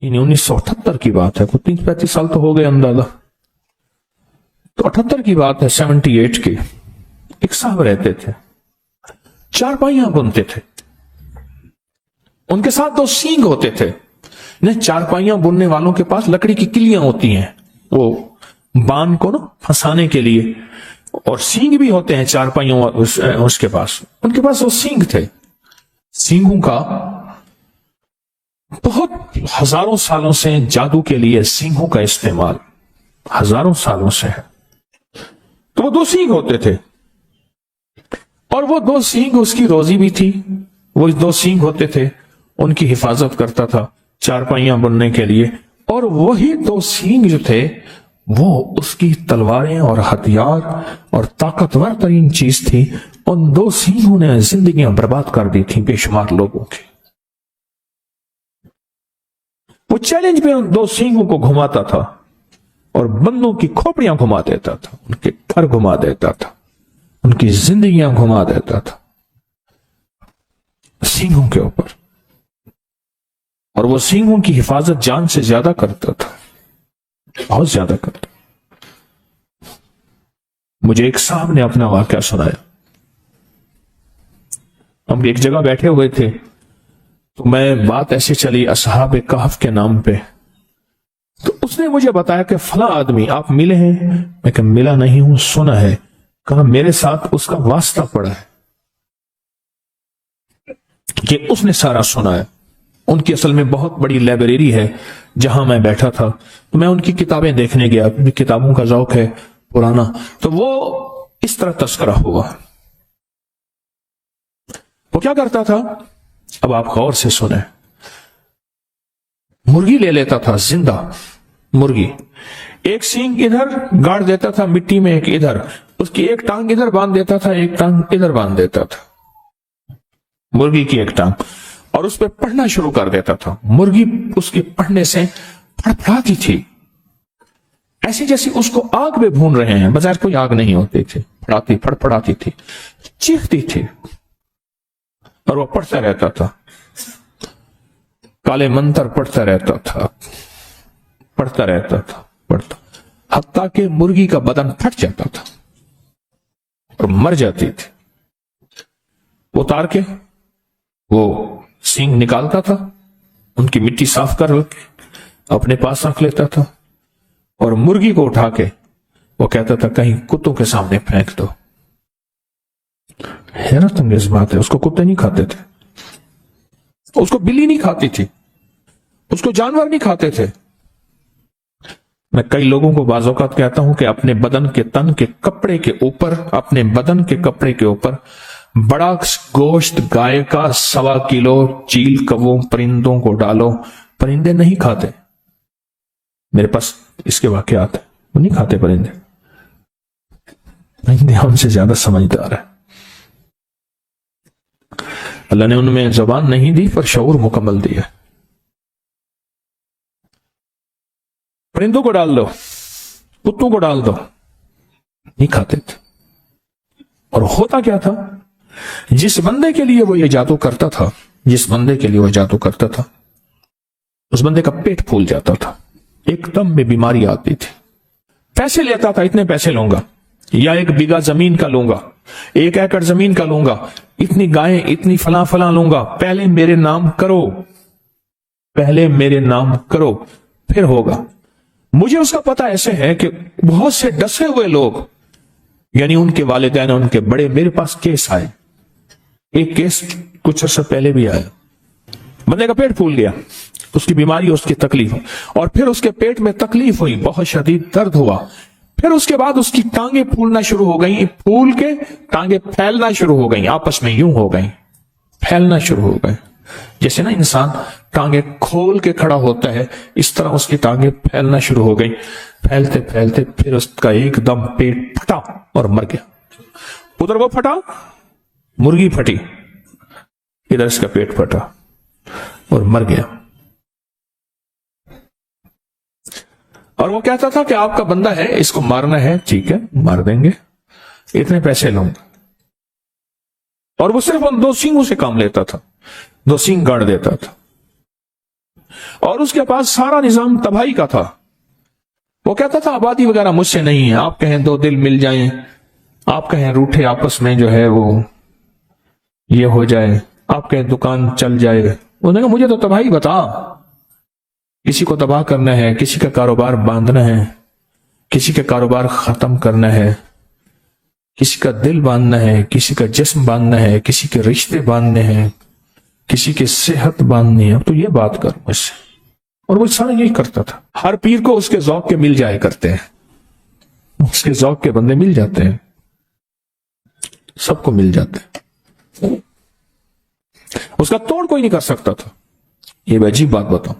यानी 1978 की बात है, कुछ 30-35 साल तो हो गए अंदाजा। तो 78 की बात है, 78 की। एक साहब रहते थे, चारपाइयां बुनते थे, उनके साथ 2 सींग होते थे। नहीं, चारपाइयां बुनने वालों के पास लकड़ी की किलियां होती हैं, वो बान को ना फंसाने के लिए, और सींग भी होते हैं चारपाइयों उसके पास। उनके पास वो सींग थे। सींगों का बहुत हजारों सालों से जादू के लिए सींगों का इस्तेमाल हजारों सालों से है। तो वो 2 सींग होते थे, और वो 2 सींग उसकी रोजी भी थी। वो 2 सींग होते थे, उनकी हिफाजत करता था चारपाइयां बुनने के लिए। और वही 2 सींग जो थे, वो उसकी तलवारें और हथियार और ताकतवर तरीन चीज थी। उन 2 सींगों ने जिंदगियां बर्बाद कर दी थी बेशुमार लोगों की। वो चैलेंज में उन 2 सींगों को घुमाता था और बंदों की खोपड़ियां घुमा देता था, उनके घर घुमा देता था, उनकी जिंदगियां घुमा देता था सींगों के ऊपर। और वो सींगों की हिफाजत जान से ज्यादा करता था, बहुत ज्यादा करता। मुझे एक साहब ने अपना वाकया सुनाया। हम एक जगह बैठे हुए थे, तो मैं बात ऐसे चली असहाब कहफ के नाम पे। तो उसने मुझे बताया कि फला आदमी आप मिले हैं। मैं कहा मिला नहीं हूं, सुना है। कहा मेरे साथ उसका वास्ता पड़ा है कि उसने सारा सुना है। उनकी असल में बहुत बड़ी लाइब्रेरी है जहां मैं बैठा था, तो मैं उनकी किताबें देखने गया। किताबों का शौक है पुराना। तो वो इस तरह तस्करा हुआ। वो क्या करता था, अब आप गौर से सुने। मुर्गी ले लेता था, जिंदा मुर्गी, एक सींग इधर गाड़ देता था मिट्टी में, एक इधर, उसकी एक टांग इधर बांध देता था, एक टांग इधर बांध देता था, मुर्गी की एक टांग, और उस पर पढ़ना शुरू कर देता था। मुर्गी उसके पढ़ने से फड़फड़ाती थी, ऐसे जैसे उसको आग में भून रहे हैं, बजाय कोई आग नहीं होती थी, फड़फड़ाती थी, चीखती थी, और वो पढ़ता रहता था, काले मंत्र पढ़ता रहता था, पढ़ता रहता था, पढ़ता, हत्ता के मुर्गी का बदन फट जाता था और मर जाती थी। वो उतार के वो सींग निकालता था, उनकी मिट्टी साफ कर के अपने पास रख लेता था, और मुर्गी को उठा के वो कहता था कहीं कुत्तों के सामने फेंक दो। हैरत अंगेज बात है, उसको कुत्ते नहीं खाते थे, उसको बिल्ली नहीं खाती थी, उसको जानवर नहीं खाते थे। मैं कई लोगों को बाज़ औक़ात कहता हूं कि अपने बदन के तन के कपड़े के ऊपर, अपने बदन के कपड़े के ऊपर बड़ा गोश्त गाय का 1.25 किलो चील कौवों परिंदों को डालो, परिंदे नहीं खाते। मेरे पास इसके वाकयात है, वो नहीं खाते परिंदे। परिंदे हमसे ज्यादा समझदार है। अल्लाह ने उनमें जुबान नहीं दी पर शऊर मुकम्मल दिया। परिंदों को डाल दो, कुत्तों को डाल दो, नहीं खाते थे। और होता क्या था, जिस बंदे के लिए वो ये जादू करता था, जिस बंदे के लिए वो जादू करता था, उस बंदे का पेट फूल जाता था, एकदम में बीमारी आती थी। पैसे लेता था, इतने पैसे लूंगा, या 1 बीघा जमीन का लूंगा, 1 एकड़ जमीन का लूंगा, इतनी गायें, इतनी फला फला लूंगा, पहले मेरे नाम करो, पहले मेरे नाम करो, फिर होगा। मुझे उसका पता ऐसे है कि बहुत से डसे हुए लोग, यानी उनके वालिदैन, उनके बड़े, मेरे पास केस आए। एक केस कुछ अर्सा पहले भी आया, बंदे का पेट फूल गया, उसकी बीमारी, उसकी तकलीफ, और फिर उसके पेट में तकलीफ हुई, बहुत शदीद दर्द हुआ, फिर उसके बाद उसकी टांगे फूलना शुरू हो गई, फूल के टांगे फैलना शुरू हो गई, आपस में यूं हो गई, फैलना शुरू हो गए। जैसे ना इंसान टांगे खोल के खड़ा होता है, इस तरह उसकी टांगे फैलना शुरू हो गई। फैलते फैलते फिर उसका एकदम पेट फटा और मर गया। उधर वो फटा, मुर्गी फटी, इधर इसका पेट फटा और मर गया। और वो कहता था कि आपका बंदा है, इसको मारना है, ठीक है मार देंगे, इतने पैसे लूंगा। और वो सिर्फ उन 2 सींगों से काम लेता था, 2 सींग गाड़ देता था। اور اس کے پاس سارا نظام تباہی کا تھا. وہ کہتا تھا آبادی وغیرہ مجھ سے نہیں ہے، آپ کہیں دو دل مل جائیں، آپ کہیں روٹھے آپس میں جو ہے وہ یہ ہو جائے، آپ کہیں دکان چل جائے. انہوں نے کہا مجھے تو تباہی بتا، کسی کو تباہ کرنا ہے، کسی کا کاروبار باندھنا ہے، کسی کا کاروبار ختم کرنا ہے، کسی کا دل باندھنا ہے، کسی کا جسم باندھنا ہے، کسی کے رشتے باندھنے ہیں، کسی کی صحت باندھنی ہے. اب تو یہ بات کر مجھ سے. اور وہ سارا یہی کرتا تھا. ہر پیر کو اس کے ذوق کے مل جائے کرتے ہیں، اس کے ذوق کے بندے مل جاتے ہیں، سب کو مل جاتے ہیں. اس کا توڑ کوئی نہیں کر سکتا تھا. یہ میں عجیب بات بتاؤں،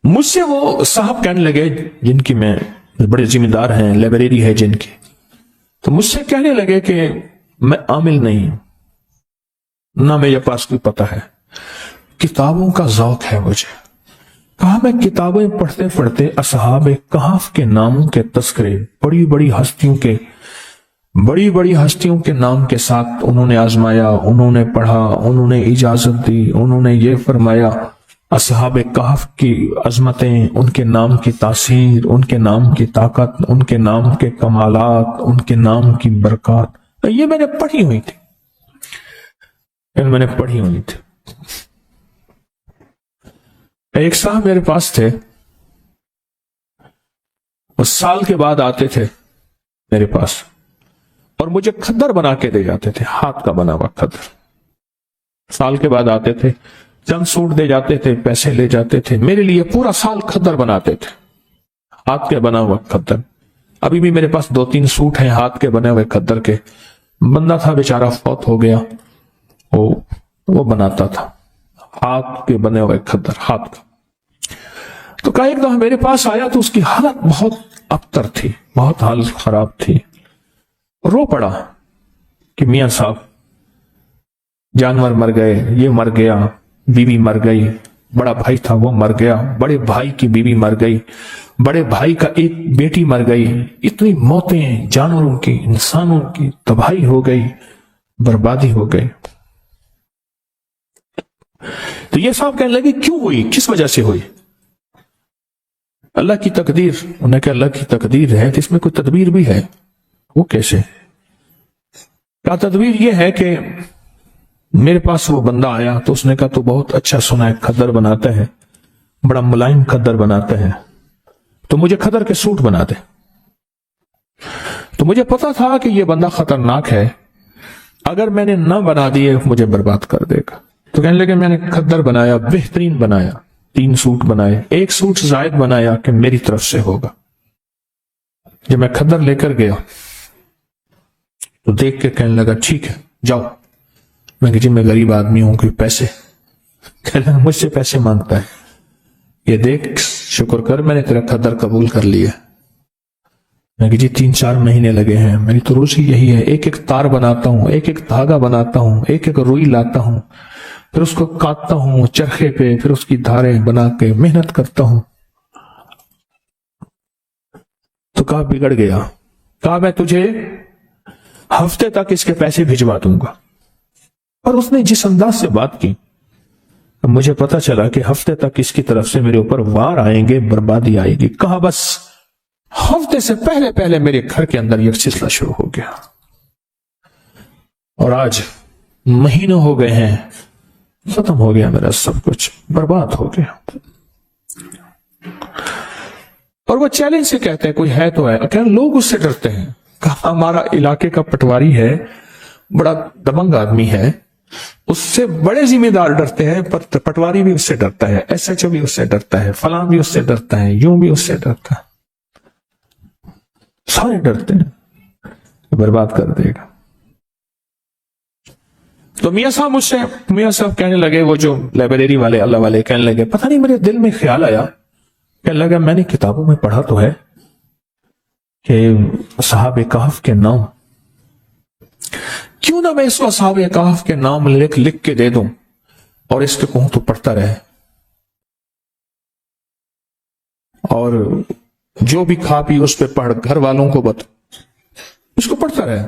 مجھ سے وہ صاحب کہنے لگے جن کی میں بڑے ذمہ دار ہیں، لائبریری ہے جن کی، تو مجھ سے کہنے لگے کہ میں عامل نہیں ہوں، نہ میرے پاس کوئی پتہ ہے، کتابوں کا ذوق ہے مجھے. کہا میں کتابیں پڑھتے پڑھتے اصحاب کہف کے ناموں کے تذکرے، بڑی بڑی ہستیوں کے نام کے ساتھ انہوں نے آزمایا، انہوں نے پڑھا، انہوں نے اجازت دی، انہوں نے یہ فرمایا. اصحاب کہف کی عظمتیں، ان کے نام کی تاثیر، ان کے نام کی طاقت، ان کے نام کے کمالات، ان کے نام کی برکات، یہ میں نے پڑھی ہوئی تھی. ایک صاحب میرے پاس تھے، وہ سال کے بعد آتے تھے میرے پاس اور مجھے کھدر بنا کے دے جاتے تھے، ہاتھ کا بنا ہوا کھدر. سال کے بعد آتے تھے، چند سوٹ دے جاتے تھے، پیسے لے جاتے تھے، میرے لیے پورا سال کھدر بناتے تھے، ہاتھ کے بنا ہوا کھدر. ابھی بھی میرے پاس 2-3 سوٹ ہیں ہاتھ کے بنے ہوئے کھدر کے. بندہ تھا بیچارہ، فوت ہو گیا، وہ بناتا تھا ہاتھ کے بنے ہوئے کھدر، ہاتھ کا. تو کہا ایک دفعہ میرے پاس آیا تو اس کی حالت بہت ابتر تھی، بہت حالت خراب تھی. رو پڑا کہ میاں صاحب جانور مر گئے، یہ مر گیا، بیوی مر گئی، بڑا بھائی تھا وہ مر گیا، بڑے بھائی کی بیوی مر گئی، بڑے بھائی کا ایک بیٹی مر گئی. اتنی موتیں، جانوروں کی، انسانوں کی تباہی ہو گئی، بربادی ہو گئی. تو یہ صاحب کہنے لگے کیوں ہوئی، کس وجہ سے ہوئی؟ اللہ کی تقدیر. انہوں نے کہا اللہ کی تقدیر ہے تو اس میں کوئی تدبیر بھی ہے. وہ کیسے؟ کیا تدبیر یہ ہے کہ میرے پاس وہ بندہ آیا تو اس نے کہا تو بہت اچھا سنا ہے، کھدر بناتا ہے، بڑا ملائم کھدر بناتا ہے، تو مجھے کھدر کے سوٹ بنا دے. تو مجھے پتا تھا کہ یہ بندہ خطرناک ہے، اگر میں نے نہ بنا دیے مجھے برباد کر دے گا. تو کہنے لگے میں نے کھدر بنایا، بہترین بنایا، 3 سوٹ بنائے، 1 سوٹ زائد بنایا کہ میری طرف سے ہوگا. جب میں کھدر لے کر گیا تو دیکھ کے کہنے لگا ٹھیک ہے جاؤ. میں کہ جی میں غریب آدمی ہوں، کوئی پیسے؟ کہنے لگا مجھ سے پیسے مانگتا ہے، یہ دیکھ شکر کر میں نے تیرا کھدر قبول کر لیا. میں کہ جی 3-4 مہینے لگے ہیں، میری تو روزی یہی ہے، ایک تار بناتا ہوں، ایک دھاگا بناتا ہوں، ایک روئی لاتا ہوں، پھر اس کو کاٹتا ہوں چرخے پہ، پھر اس کی دھاریں بنا کے محنت کرتا ہوں. تو کہا بگڑ گیا. کہا میں تجھے ہفتے تک اس کے پیسے بھجوا دوں گا. اور اس نے جس انداز سے بات کی مجھے پتا چلا کہ ہفتے تک اس کی طرف سے میرے اوپر وار آئیں گے، بربادی آئے گی. کہا بس ہفتے سے پہلے میرے گھر کے اندر یہ سلسلہ شروع ہو گیا، اور آج مہینوں ہو گئے ہیں، ختم ہو گیا، میرا سب کچھ برباد ہو گیا. اور وہ چیلنج سے کہتے ہیں کوئی ہے تو ہے، کہ لوگ اس سے ڈرتے ہیں. کہا ہمارا علاقے کا پٹواری ہے، بڑا دبنگ آدمی ہے، اس سے بڑے ذمہ دار ڈرتے ہیں، پر پٹواری بھی اس سے ڈرتا ہے، ایس ایچ او بھی اس سے ڈرتا ہے، فلاں بھی اس سے ڈرتا ہے، یوں بھی اس سے ڈرتا ہے، سارے ڈرتے ہیں برباد کر دے گا. تو میاں صاحب کہنے لگے، وہ جو لائبریری والے اللہ والے کہنے لگے پتہ نہیں میرے دل میں خیال آیا، کہنے لگا میں نے کتابوں میں پڑھا تو ہے کہ اصحاب کہف کے نام، کیوں نہ میں اس کو اصحاب کہف کے نام لکھ کے دے دوں اور اس کے کہوں تو پڑھتا رہے، اور جو بھی کھا پی اس پہ پڑھ، گھر والوں کو بتا، اس کو پڑھتا رہے.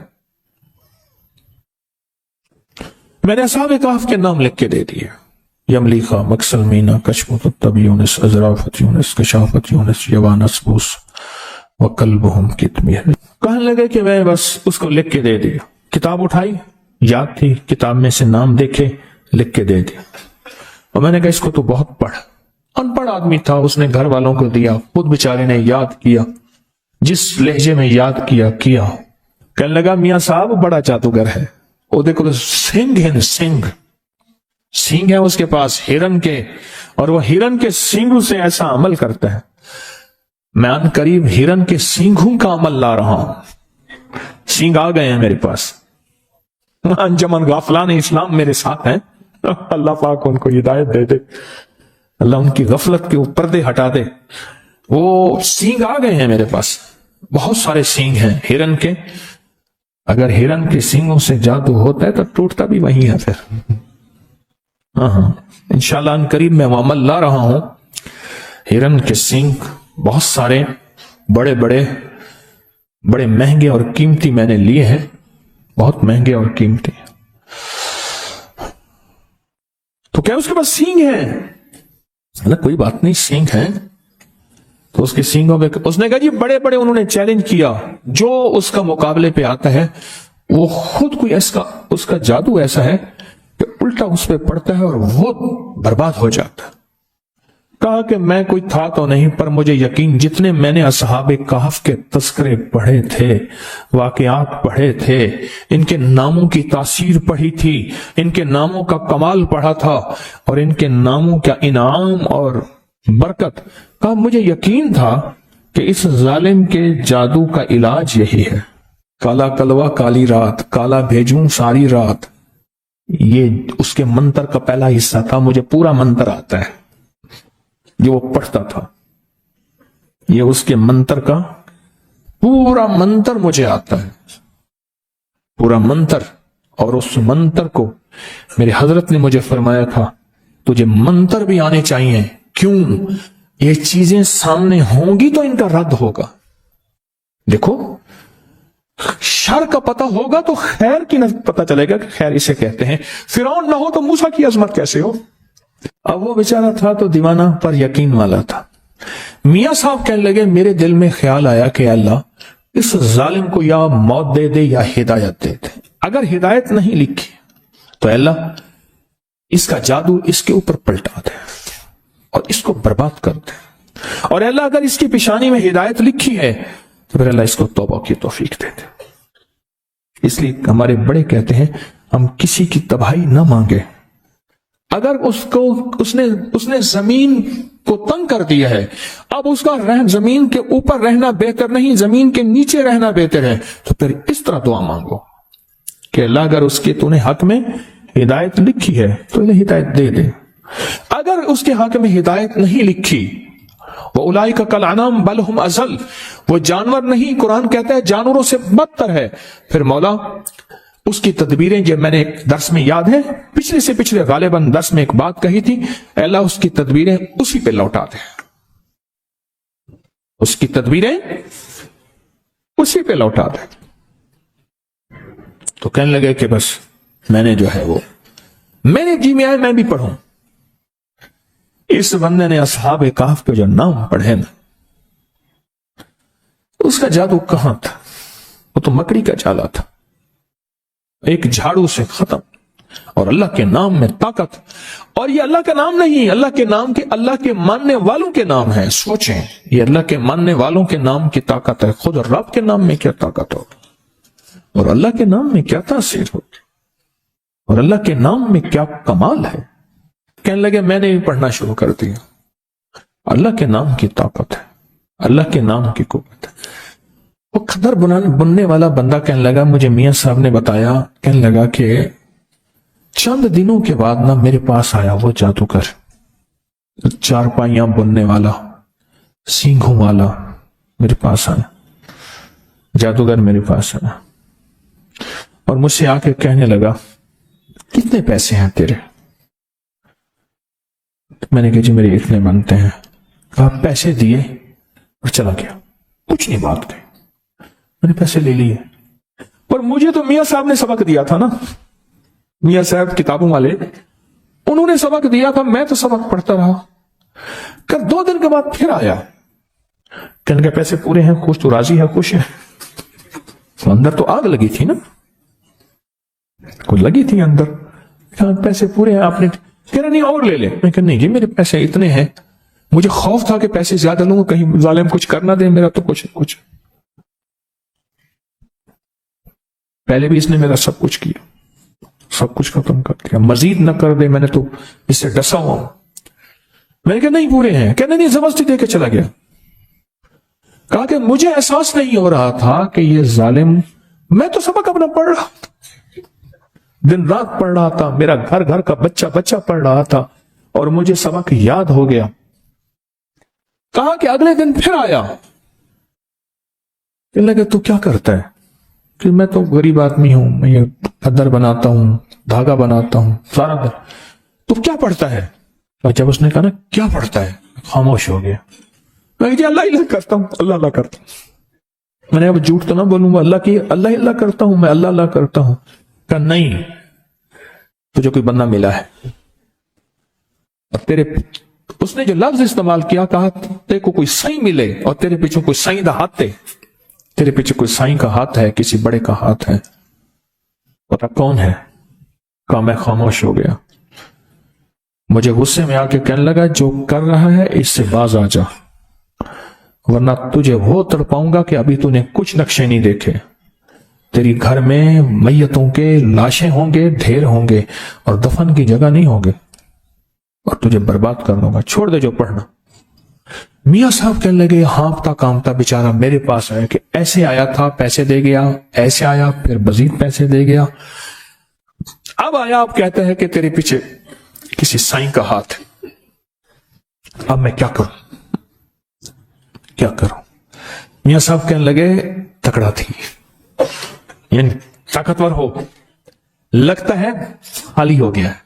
میں نے اصحاب کہف کے نام لکھ کے دے دیے. یملیخا، مکسلمینا، کشمت الطبیونس، ازرافت یونس، کشافت یونس، یوانس بوس وکلبہم کتمیر۔ کہنے لگے کہ میں بس اس کو لکھ کے دے دیا، کتاب اٹھائی، یاد تھی، کتاب میں سے نام دیکھے، لکھ کے دے دیا۔ اور میں نے کہا اس کو تو بہت پڑھ، ان پڑھ آدمی تھا، اس نے گھر والوں کو دیا، خود بیچارے نے یاد کیا، جس لہجے میں یاد کیا۔ کہنے لگا میاں صاحب بڑا جادوگر ہے، وہ دیکھو سنگ ہے، سینگ ہے اس کے پاس ہرن کے، اور وہ ہرن کے سینگوں سے ایسا عمل کرتا ہے، میں ان قریب ہرن کے سینگوں کا عمل لا رہا ہوں، سینگ آ گئے ہیں میرے پاس۔ انجمن غافلان اسلام میرے ساتھ ہیں، اللہ پاک ان کو ہدایت دے دے، اللہ ان کی غفلت کے پردے ہٹا دے۔ وہ سینگ آ گئے ہیں میرے پاس، بہت سارے سینگ ہیں ہرن کے، اگر ہرن کے سینگوں سے جادو ہوتا ہے تو ٹوٹتا بھی وہی ہے پھر۔ ہاں انشاءاللہ ان قریب میں وہ عمل لا رہا ہوں، ہرن کے سینگ بہت سارے، بڑے مہنگے اور قیمتی میں نے لیے ہیں، بہت مہنگے اور قیمتی۔ تو کیا اس کے پاس سینگ ہے؟ کوئی بات نہیں، سینگ ہے تو اس کے سینگوں پہ اس نے کہا جی بڑے انہوں نے چیلنج کیا، جو اس کا مقابلے پہ آتا ہے وہ خود کوئی اس کا جادو ایسا ہے کہ الٹا اس پہ پڑتا ہے اور وہ برباد ہو جاتا ہے۔ کہا کہ میں کوئی تھا تو نہیں، پر مجھے یقین جتنے میں نے اصحاب کہف کے تذکرے پڑھے تھے، واقعات پڑھے تھے، ان کے ناموں کی تاثیر پڑھی تھی، ان کے ناموں کا کمال پڑھا تھا، اور ان کے ناموں کا انعام اور برکت، کہا مجھے یقین تھا کہ اس ظالم کے جادو کا علاج یہی ہے، کالا کلوا کالی رات، کالا بھیجوں ساری رات، یہ اس کے منتر کا پہلا حصہ تھا۔ مجھے پورا منتر آتا ہے جو وہ پڑھتا تھا، یہ اس کے منتر کا پورا منتر مجھے آتا ہے، پورا منتر۔ اور اس منتر کو میرے حضرت نے مجھے فرمایا تھا تجھے منتر بھی آنے چاہیے، کیوں؟ یہ چیزیں سامنے ہوں گی تو ان کا رد ہوگا۔ دیکھو شر کا پتہ ہوگا تو خیر کی نہ پتہ چلے گا کہ خیر اسے کہتے ہیں۔ فرعون نہ ہو تو موسیٰ کی عظمت کیسے ہو؟ اب وہ بیچارہ تھا تو دیوانہ پر یقین والا تھا۔ میاں صاحب کہنے لگے میرے دل میں خیال آیا کہ اللہ اس ظالم کو یا موت دے دے یا ہدایت دے دے، اگر ہدایت نہیں لکھی تو اللہ اس کا جادو اس کے اوپر پلٹا دے اور اس کو برباد کر دے، اور اللہ اگر اس کی پیشانی میں ہدایت لکھی ہے تو پھر اللہ اس کو توبہ کی توفیق دے دے۔ اس لیے ہمارے بڑے کہتے ہیں ہم کسی کی تباہی نہ مانگے، اگر اس نے زمین کو تنگ کر دیا ہے، اب اس کا زمین کے اوپر رہنا بہتر نہیں، زمین کے نیچے رہنا بہتر ہے، تو پھر اس طرح دعا مانگو کہ اللہ اگر اس کے تو نے حق میں ہدایت لکھی ہے تو انہیں ہدایت دے دے، اگر اس کے حق میں ہدایت نہیں لکھی وَأُولَئِكَ كَالْأَنْعَامِ بَلْ هُمْ أَضَلُّ، وہ جانور نہیں، قرآن کہتا ہے جانوروں سے بدتر ہے۔ پھر مولا اس کی تدبیریں، جو میں نے ایک درس میں یاد ہے، پچھلے سے پچھلے غالباً درس میں ایک بات کہی تھی، اللہ اس کی تدبیریں اسی پہ لوٹا دے، اس کی تدبیریں اسی پہ لوٹا دے۔ تو کہنے لگے کہ بس میں نے جو ہے وہ میں نے جی میں آئے میں بھی پڑھوں۔ اس بندے نے اصحاب کہف پہ جو نام پڑھے نا، اس کا جادو کہاں تھا؟ وہ تو مکڑی کا جالا تھا، ایک جھاڑو سے ختم، اور اللہ کے نام میں طاقت۔ اور یہ اللہ کا نام نہیں، اللہ کے نام کے اللہ کے ماننے والوں کے نام ہے۔ سوچیں یہ اللہ کے ماننے والوں کے نام کی طاقت ہے، خود رب کے نام میں کیا طاقت ہوگی، اور اللہ کے نام میں کیا تاثیر ہوگی، اور اللہ کے نام میں کیا کمال ہے۔ کہنے لگے میں نے بھی پڑھنا شروع کر دیا، اللہ کے نام کی طاقت ہے، اللہ کے نام کی قوت ہے۔ وہ خدر بننے والا بندہ کہنے لگا مجھے میاں صاحب نے بتایا، کہنے لگا کہ چند دنوں کے بعد نا میرے پاس آیا وہ جادوگر، چارپائیاں بننے والا، سینگوں والا میرے پاس آیا، جادوگر میرے پاس آیا اور مجھ سے آ کے کہنے لگا کتنے پیسے ہیں تیرے؟ میں نے کہا جی میرے اتنے بنتے ہیں۔ کہا پیسے دیے اور چلا گیا، کچھ نہیں بات کہی، میں نے پیسے لے لیے۔ پر مجھے تو میاں صاحب نے سبق دیا تھا نا، میاں صاحب کتابوں والے، उन्होंने सबक दिया था, मैं तो सबक पढ़ता रहा। कर 2 दिन के बाद फिर आया, कहने के पैसे पूरे हैं, खुश तो राजी है, खुश है। तो अंदर तो आग लगी थी ना, कुछ लगी थी अंदर। कहा पैसे पूरे हैं आपने, कह रहा नहीं और ले ले। मैं कहा नहीं जी मेरे पैसे इतने हैं, मुझे खौफ था कि पैसे ज्यादा लूंगा कहीं जालिम कुछ करना दे, मेरा तो कुछ पहले भी इसने मेरा सब कुछ किया, सब कुछ खत्म कर दिया, मजीद न कर दे, मैंने तो इससे डसा हुआ हूं। मैंने कहा नहीं पूरे हैं, कहने नहीं जबरदस्ती दे के चला गया। कहा कि मुझे एहसास नहीं हो रहा था कि ये जालिम, मैं तो सबक अपना पढ़ रहा था, दिन रात पढ़ रहा था, मेरा घर घर का बच्चा बच्चा पढ़ रहा था, और मुझे सबक याद हो गया। कहा कि अगले दिन फिर आया, कहने लगे तू क्या करता है? कि मैं तो गरीब आदमी हूं, मैं ये खद्दर बनाता हूं, धागा बनाता हूं सारा दिन। तू क्या पढ़ता है? और जब उसने कहा ना क्या पढ़ता है, खामोश हो गया। मैं जी अल्लाह अल्लाह करता हूं, अल्लाह अल्लाह करता हूं। मैंने अब झूठ तो ना बोलूंगा, अल्लाह की अल्लाह अल्लाह करता हूं, मैं अल्लाह अल्लाह करता हूं। कहा नहीं, तुझे कोई बंदा मिला है और तेरे, उसने जो लफ्ज इस्तेमाल किया, कहा तेरे को कोई साईं मिले और तेरे पीछे कोई साईं दा हाथ है, तेरे पीछे कोई साईं का हाथ है, किसी बड़े का हाथ है, पता कौन है? कहा मैं खामोश हो गया। मुझे गुस्से में आके कहने लगा जो कर रहा है इससे बाज आ जा, वरना तुझे वो तड़पाऊंगा कि अभी तूने कुछ नक्शे नहीं देखे। तेरी घर में मैयतों के लाशें होंगे, ढेर होंगे, और दफन की जगह नहीं होंगे, और तुझे बर्बाद कर दूंगा, छोड़ दे जो पढ़ना। मियां साहब कहने लगे हाँफता कांपता बेचारा मेरे पास आया कि ऐसे आया था पैसे दे गया, ऐसे आया फिर मजीद पैसे दे गया, अब आया आप कहते हैं कि तेरे पीछे किसी साईं का हाथ है। अब मैं क्या करूं, क्या करूं? मियां साहब कहने लगे तकड़ा थी, यानी ताकतवर हो, लगता है खाली हो गया है,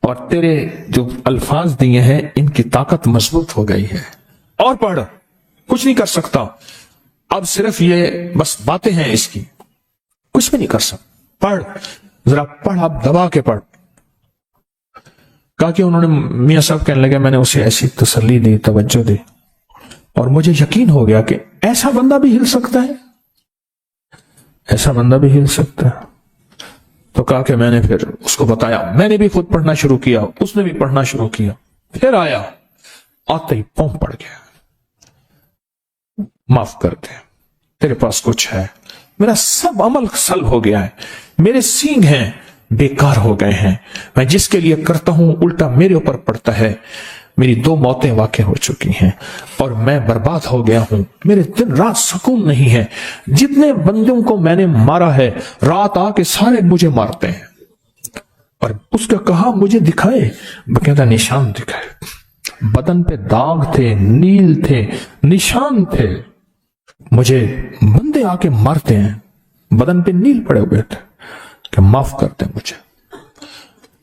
और तेरे जो अल्फाज दिए हैं इनकी ताकत मजबूत हो गई है, और पढ़, कुछ नहीं कर सकता, अब सिर्फ ये बस बातें हैं इसकी, कुछ भी नहीं कर सकता, पढ़ जरा पढ़, अब दबा के पढ़। कहा कि उन्होंने, मियां साहब कहने लगे मैंने उसे ऐसी तसल्ली दी, तवज्जो दी, और मुझे यकीन हो गया कि ऐसा बंदा भी हिल सकता है, ऐसा बंदा भी हिल सकता है। तो कहा कि मैंने फिर उसको बताया, मैंने भी खुद पढ़ना शुरू किया, उसने भी पढ़ना शुरू किया। फिर आया, आते ही पौं पड़ गया, माफ कर दे, तेरे पास कुछ है, मेरा सब अमल सल्ब हो गया है, मेरे सींग हैं बेकार हो गए हैं, मैं जिसके लिए करता हूं उल्टा मेरे ऊपर पड़ता है, मेरी 2 मौतें वाक़ई हो चुकी हैं और मैं बर्बाद हो गया हूं, मेरे दिन रात सुकून नहीं है, जितने बंदों को मैंने मारा है रात आके सारे मुझे मारते हैं। और उसका कहा मुझे दिखाए, बकायदा निशान दिखाए, बदन पे दाग थे, नील थे, निशान थे, मुझे बंदे आके मारते हैं, बदन पे नील पड़े हुए थे, कि माफ करते मुझे।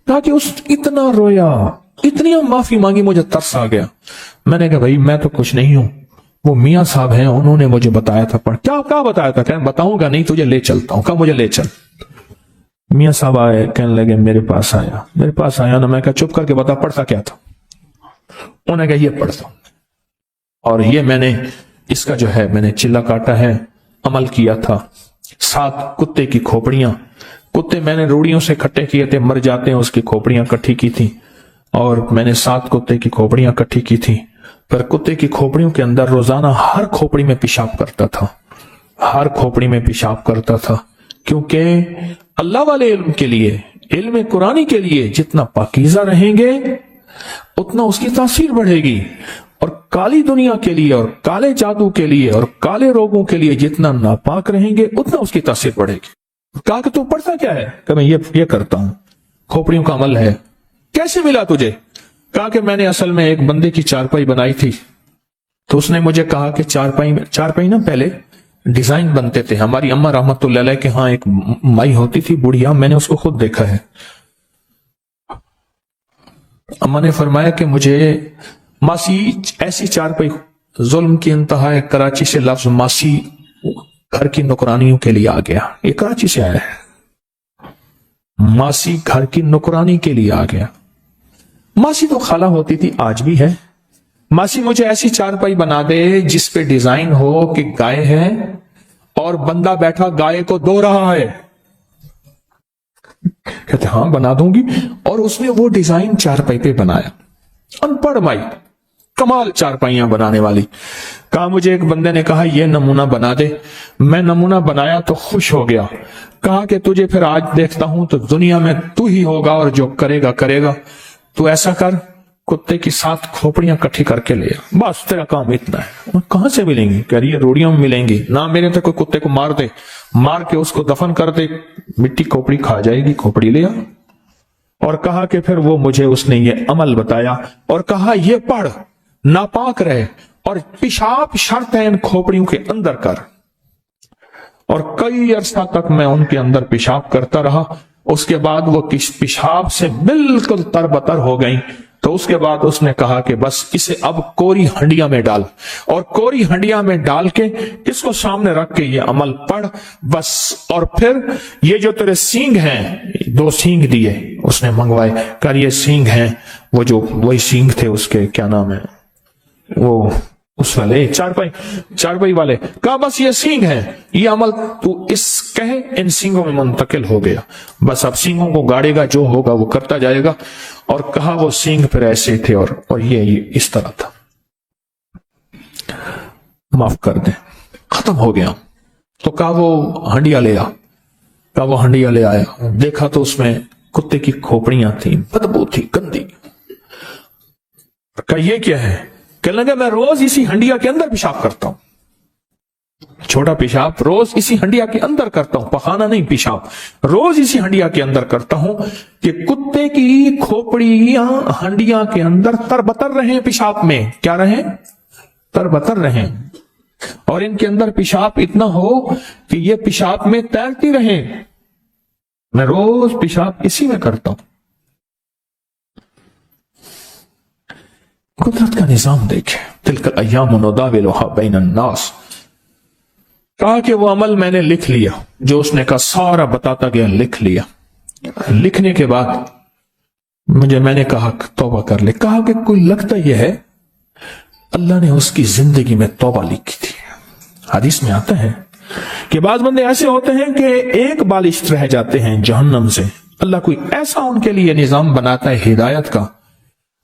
कहा कि उस इतना रोया, इतनी माफी मांगी, मुझे तरस आ गया। मैंने कहा भाई मैं तो कुछ नहीं हूं, वो मियां साहब हैं, उन्होंने मुझे बताया था। पढ़, क्या बताया था? कहने बताऊंगा नहीं, तुझे ले चलता हूं। कहा मुझे ले चल। मियां साहब आए, कहने लगे मेरे पास आया ना, मैं कहा चुप करके बता पढ़ता क्या था? उन्होंने कहा ये पढ़ता हूं, और ये मैंने इसका जो है मैंने चिल्ला काटा है, अमल किया था। 7 कुत्ते की खोपड़ियां, कुत्ते मैंने रूढ़ियों से इकट्ठे किए थे, मर जाते हैं, उसकी खोपड़ियां इकट्ठी की थी, और मैंने 7 कुत्ते की खोपड़ियां इकट्ठी की थी। पर कुत्ते की खोपड़ियों के अंदर रोजाना हर खोपड़ी में पेशाब करता था, हर खोपड़ी में पेशाब करता था, क्योंकि अल्लाह वाले इल्म के लिए, इल्म कुरानी के लिए जितना पाकीज़ा रहेंगे उतना उसकी तासीर बढ़ेगी, और काली दुनिया के लिए और काले जादू के लिए और काले रोगों के लिए जितना नापाक रहेंगे उतना उसकी तासीर बढ़ेगी। कहा कि तू पढ़ता क्या है? कि मैं ये करता हूं, खोपड़ियों का अमल है। कैसे मिला तुझे? कहा कि मैंने असल में एक बंदे की चारपाई बनाई थी, तो उसने मुझे कहा कि चारपाई ना पहले डिजाइन बनते थे, हमारी अम्मा रहमतुल्लाह अलैह के यहाँ एक माई होती थी बुढ़िया, मैंने उसको खुद देखा है। अम्मा ने फरमाया कि मुझे मासी ऐसी चारपाई, जुल्म की इंतहा है, कराची से लफ्ज मासी घर की नौकरानियों के लिए आ गया, ये कराची से आया है। मासी घर की नौकरानी के लिए आ गया। मासी तो खाला होती थी, आज भी है। मासी मुझे ऐसी चारपाई बना दे जिस पे डिजाइन हो कि गाय है और बंदा बैठा गाय को धो रहा है। कहते हाँ बना दूंगी। और उसने वो डिजाइन चारपाई पे बनाया। अनपढ़ माई, कमाल चारपाइयां बनाने वाली। कहा मुझे एक बंदे ने कहा ये नमूना बना दे। मैं नमूना बनाया तो खुश हो गया। कहा कि तुझे फिर आज देखता हूं तो दुनिया में तू ही होगा और जो करेगा करेगा। तू ऐसा कर, कुत्ते की 7 खोपड़ियां इकट्ठी करके ले आ, बस तेरा काम इतना है। कहां से मिलेंगी? कह रही है रोड़ियों में मिलेंगी ना। मेरे तो कोई कुत्ते को मार दे, मार के उसको दफन कर दे, मिट्टी खोपड़ी खा जाएगी, खोपड़ी ले आ। और कहा कि फिर वो मुझे उसने ये अमल बताया और कहा ये पढ़, नापाक रहे और पेशाब शर्त है इन खोपड़ियों के अंदर कर। और कई अरसा तक मैं उनके अंदर पेशाब करता रहा। उसके बाद वो किस पेशाब से बिल्कुल तरबतर हो गई। तो उसके बाद उसने कहा कि बस इसे अब कोरी हंडिया में डाल, और कोरी हंडिया में डाल के इसको सामने रख के ये अमल पढ़ बस। और फिर ये जो तेरे सींग हैं, 2 सींग दिए उसने मंगवाए। कर ये सींग हैं वो जो वही सींग थे उसके, क्या नाम है वो, उस वाले चारपाई वाले। कहा बस ये सींग है, ये अमल तू इस कहे इन सींगों में मुंतकिल हो गया। बस अब सींगों को गाड़ेगा, जो होगा वो करता जाएगा। और कहा वो सींग फिर ऐसे थे और ये इस तरह था। माफ कर दे, खत्म हो गया। तो कहा वो हंडिया ले आ। कहा वो हंडिया ले आया। देखा तो उसमें कुत्ते की खोपड़ियां थी, बदबू थी, गंदी। कहा ये क्या है? कहने लगा मैं रोज इसी हंडिया के अंदर पेशाब करता हूं, छोटा पेशाब रोज इसी हंडिया के अंदर करता हूं, पखाना नहीं पेशाब, रोज इसी हंडिया के अंदर करता हूं कि कुत्ते की खोपड़ियां हंडिया के अंदर तरबतर रहे, पेशाब में क्या रहे? तरबतर रहे। और इनके अंदर पेशाब इतना हो कि ये पेशाब में तैरती रहे। मैं रोज पेशाब इसी में करता हूं। कुदरत का निजाम देखे। तिलकल अय्याम नुदाविलुहा बैनन नास। कहा कि वो अमल मैंने लिख लिया, जो उसने कहा सारा बताता गया, लिख लिया। लिखने के बाद मैंने कहा तौबा कर ले। कहा कि कोई लगता यह है अल्लाह ने उसकी जिंदगी में तौबा लिखी थी। हदीस में आता है कि बाज बंदे ऐसे होते हैं कि एक बालिश रह जाते हैं जहन्नम से। अल्लाह कोई ऐसा उनके लिए निजाम बनाता है हिदायत का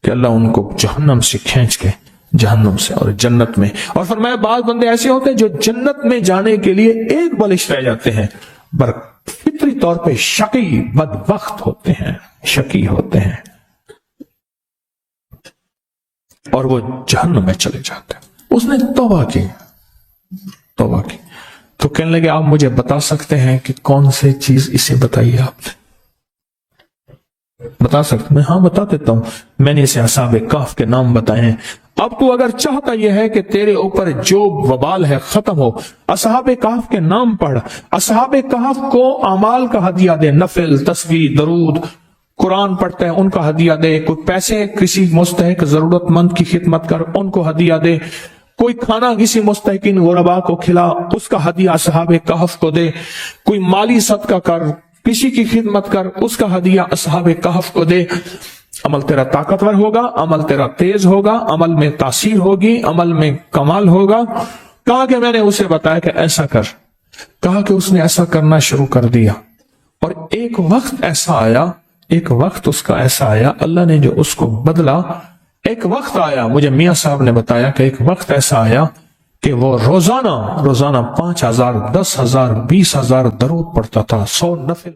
कि अल्लाह उनको जहन्नम से खींच के जहन्नम से और जन्नत में। और फरमाया बाज बंदे ऐसे होते हैं जो जन्नत में जाने के लिए एक बालिश रह जाते हैं, पर फितरी तौर पे शकी बदबख्त होते हैं, शकी होते हैं और वो जहन्नम में चले जाते हैं। उसने तौबा की। तो कहने लगे आप मुझे बता सकते हैं कि कौन सी चीज इसे बताइए, आपने बता सकते? मैं हाँ बता देता हूं। मैंने इसे असहाबे कहफ के नाम बताए हैं। अब तू अगर चाहता यह है कि तेरे ऊपर जो वबाल है खत्म हो, असहाबे कहफ के नाम पढ़। असहाबे कहफ को अमाल का हदिया दे, नफिल, तस्बीह, दरूद, कुरान पढ़ते हैं उनका हदिया दे। कोई पैसे किसी मुस्तहिक जरूरतमंद की खिदमत कर, उनको हदिया दे। कोई खाना किसी मुस्तहिकिन गुरबा को खिला, उसका हदिया असहाबे कहफ को दे। कोई माली सदका कर, किसी की खिदमत कर, उसका हदिया असहाबे कहफ को दे। अमल तेरा ताकतवर होगा, अमल तेरा तेज होगा, अमल में तासीर होगी, अमल में कमाल होगा। कहा कि मैंने उसे बताया कि ऐसा कर। कहा कि उसने ऐसा करना शुरू कर दिया। और एक वक्त ऐसा आया, एक वक्त उसका ऐसा आया, अल्लाह ने जो उसको बदला। एक वक्त आया, मुझे मियां साहब ने बताया कि एक वक्त ऐसा आया कि वो रोजाना 5,000, 10,000, 20,000 दरूद पढ़ता था, 100 नफिल।